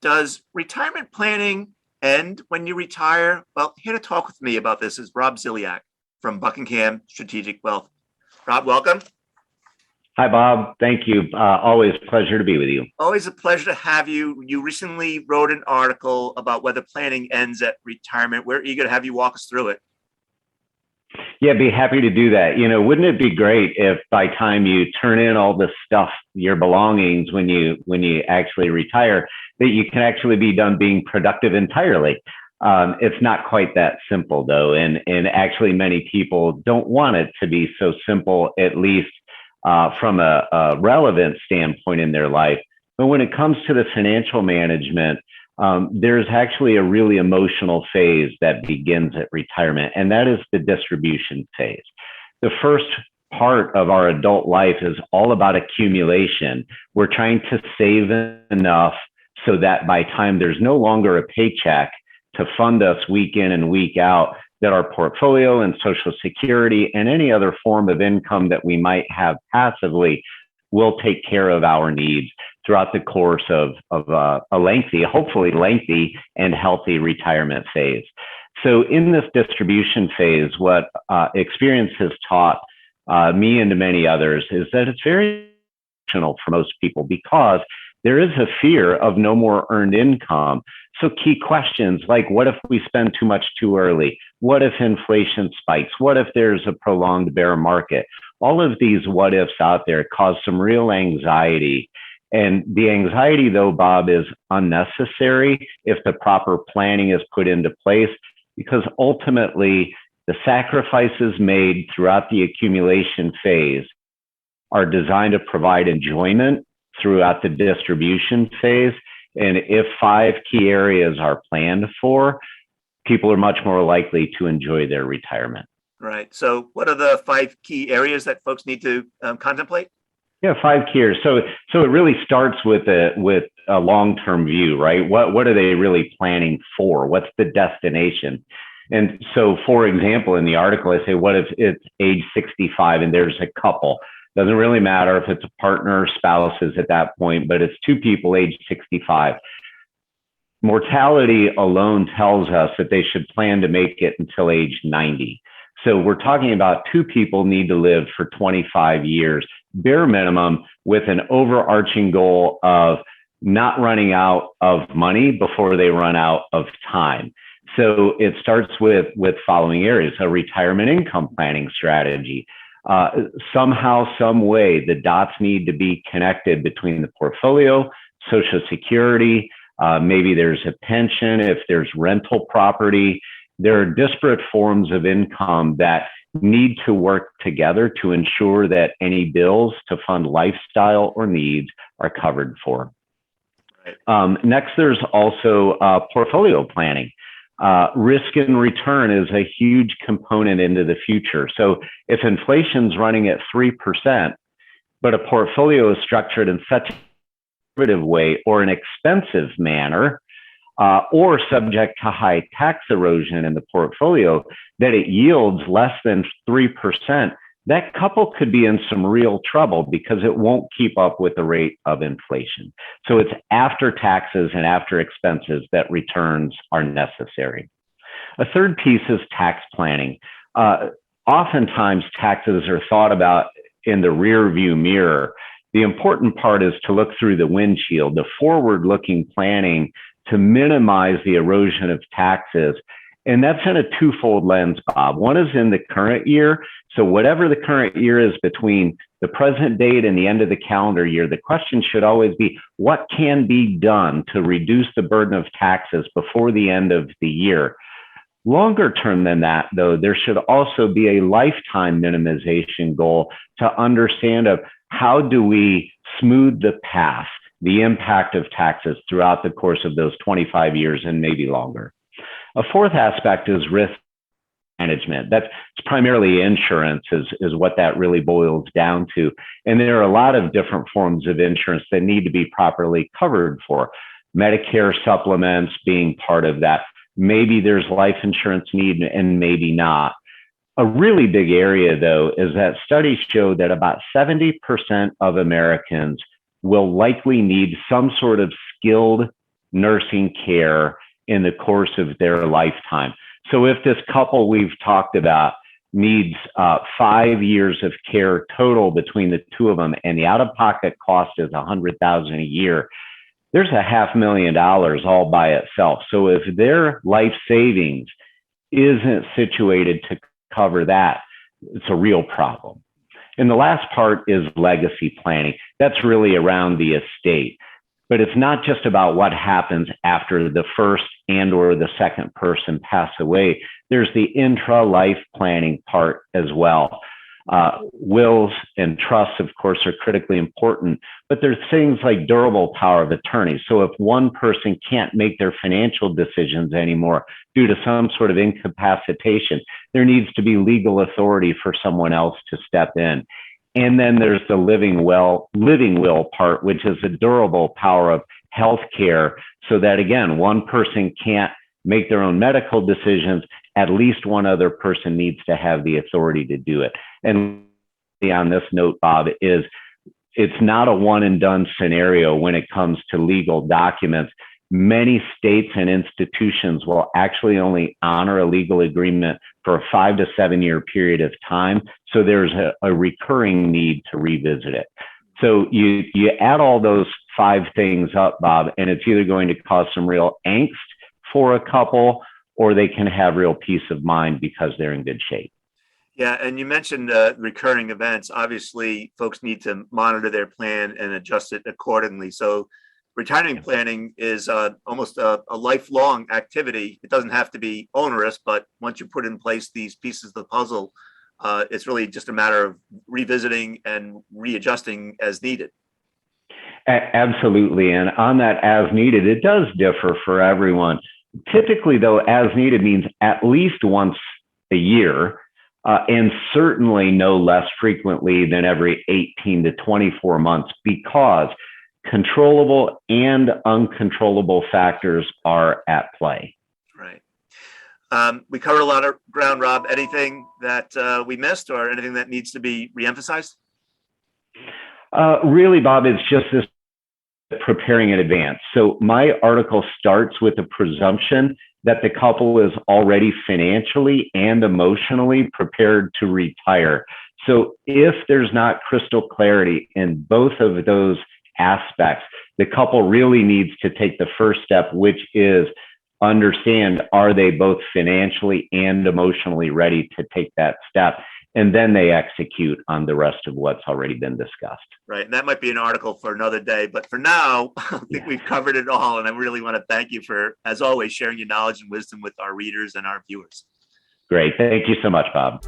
Does retirement planning end when you retire? Well, here to talk with me about this is Rob Ziliak from Buckingham Strategic Wealth. Rob, welcome. Hi, Bob. Thank you. Always a pleasure to be with you. Always a pleasure to have you. You recently wrote an article about whether planning ends at retirement. We're eager to have you walk us through it. Yeah, be happy to do that. Wouldn't it be great if by time you turn in all the stuff, your belongings, when you actually retire, that you can actually be done being productive entirely? It's not quite that simple, though, and actually many people don't want it to be so simple, at least from a relevant standpoint in their life. But when it comes to the financial management, there's actually a really emotional phase that begins at retirement, and that is the distribution phase. The first part of our adult life is all about accumulation. We're trying to save enough so that by time there's no longer a paycheck to fund us week in and week out, that our portfolio and Social Security and any other form of income that we might have passively will take care of our needs throughout the course of a lengthy, hopefully lengthy and healthy retirement phase. So in this distribution phase, what experience has taught me and to many others is that it's very emotional for most people because there is a fear of no more earned income. So key questions like, what if we spend too much too early? What if inflation spikes? What if there's a prolonged bear market? All of these what ifs out there cause some real anxiety. And the anxiety, though, Bob, is unnecessary if the proper planning is put into place, because ultimately the sacrifices made throughout the accumulation phase are designed to provide enjoyment throughout the distribution phase. And if 5 key areas are planned for, people are much more likely to enjoy their retirement. Right. So what are the 5 key areas that folks need to contemplate? Yeah, 5 key areas. So it really starts with a long-term view, right? What are they really planning for? What's the destination? And so, for example, in the article, I say, what if it's age 65 and there's a couple? Doesn't really matter if it's a partner or spouses at that point, but it's 2 people age 65. Mortality alone tells us that they should plan to make it until age 90. So we're talking about 2 people need to live for 25 years, bare minimum, with an overarching goal of not running out of money before they run out of time. So it starts with following areas: a retirement income planning strategy. Somehow, some way, the dots need to be connected between the portfolio, Social Security, maybe there's a pension, if there's rental property. There are disparate forms of income that need to work together to ensure that any bills to fund lifestyle or needs are covered for. Right. Next, there's also portfolio planning. Risk and return is a huge component into the future. So if inflation's running at 3%, but a portfolio is structured in such a conservative way or an expensive manner, or subject to high tax erosion in the portfolio, that it yields less than 3%, that couple could be in some real trouble because it won't keep up with the rate of inflation. So it's after taxes and after expenses that returns are necessary. A third piece is tax planning. Oftentimes, taxes are thought about in the rear view mirror. The important part is to look through the windshield, the forward-looking planning to minimize the erosion of taxes. And that's in a twofold lens, Bob. One is in the current year. So whatever the current year is between the present date and the end of the calendar year, the question should always be, what can be done to reduce the burden of taxes before the end of the year? Longer term than that, though, there should also be a lifetime minimization goal to understand of how do we smooth the path, the impact of taxes throughout the course of those 25 years and maybe longer. A fourth aspect is risk management. That's primarily insurance is what that really boils down to. And there are a lot of different forms of insurance that need to be properly covered for. Medicare supplements being part of that. Maybe there's life insurance need and maybe not. A really big area, though, is that studies show that about 70% of Americans will likely need some sort of skilled nursing care in the course of their lifetime. So if this couple we've talked about needs 5 years of care total between the two of them, and the out-of-pocket cost is $100,000 a year, there's $500,000 all by itself. So if their life savings isn't situated to cover that, it's a real problem. And the last part is legacy planning. That's really around the estate. But it's not just about what happens after the first and or the second person pass away. There's the intra-life planning part as well. Wills and trusts, of course, are critically important, but there's things like durable power of attorney. So if one person can't make their financial decisions anymore due to some sort of incapacitation, there needs to be legal authority for someone else to step in. And then there's the living will part, which is the durable power of healthcare, so that, again, one person can't make their own medical decisions, at least one other person needs to have the authority to do it. And on this note, Bob, is it's not a one and done scenario when it comes to legal documents. Many states and institutions will actually only honor a legal agreement for a 5 to 7 year period of time. So there's a recurring need to revisit it. So you add all those 5 things up, Bob, and it's either going to cause some real angst for a couple, or they can have real peace of mind because they're in good shape. Yeah, and you mentioned recurring events. Obviously, folks need to monitor their plan and adjust it accordingly. So retirement planning is almost a lifelong activity. It doesn't have to be onerous, but once you put in place these pieces of the puzzle, it's really just a matter of revisiting and readjusting as needed. Absolutely. And on that as needed, it does differ for everyone. Typically, though, as needed means at least once a year, and certainly no less frequently than every 18 to 24 months, because controllable and uncontrollable factors are at play. Right. We covered a lot of ground, Rob. Anything that we missed or anything that needs to be reemphasized? Really, Bob, it's just this preparing in advance. So my article starts with the presumption that the couple is already financially and emotionally prepared to retire. So if there's not crystal clarity in both of those aspects, the couple really needs to take the first step, which is understand, are they both financially and emotionally ready to take that step? And then they execute on the rest of what's already been discussed. Right. And that might be an article for another day. But for now, I think we've covered it all. And I really want to thank you for, as always, sharing your knowledge and wisdom with our readers and our viewers. Great. Thank you so much, Bob.